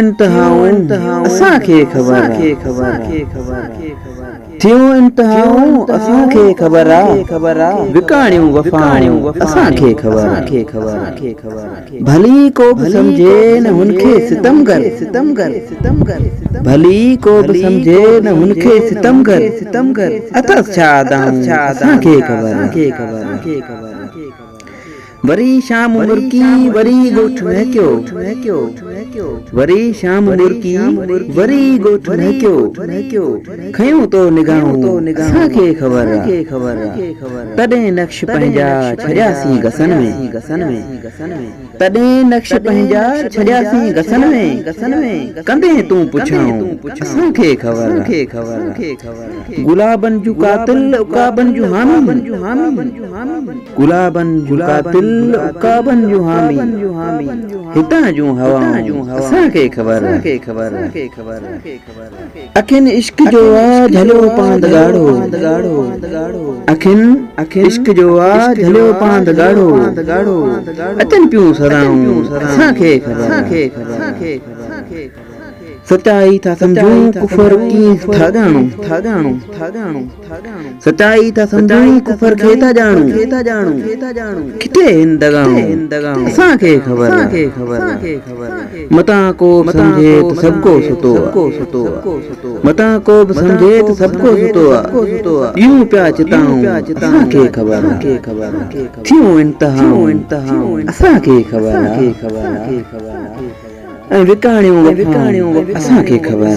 इंतहाऊं असांखे ख़बर थियो इंतहाऊं असांखे ख़बर आहे विकाणियूं वफ़ाणियूं असांखे ख़बर भली को बि समझे न हुनखे सितमगर भली को बि समझे न हुनखे सितमगर अथस छा अदाऊं असांखे ख़बर वरी शाम मुर्की वरी गोठ महकियो वरी शाम मुर्की वरी गोठ महकियो खयूं तो निगाहूं असांखे ख़बर तॾहिं नक्श पंहिंजा छॾियासीं गसन में तॾहिं नक्श पंहिंजा छॾियासीं गसन में कंदे तूं पुछाऊं असांखे ख़बर गुलाबन जूं कातिल उकाबन जूं हामी गुलाबन जूं कातिल उकाबन जूं हामी हितां जूं हवाऊं असांखे ख़बर अखिन इश्क जो आ झलियो पांद गाढ़ो अखिन इश्क जो आ झलियो पांद गाढ़ो अचन पियूं सदाऊं असांखे ख़बर सच्चाई था समझूं कुफर की था जाणूं सच्चाई था समझूं कुफर खे था जाणूं किथे हिन दगाऊं असांखे ख़बर मतां को समझे त सबको सुतो मतां को बि समझे त सबको सुतो आहे यूं पिया चिताऊं असांखे ख़बर थियूं इंतहाऊं असांखे ख़बर विकाणियूं असांखे ख़बर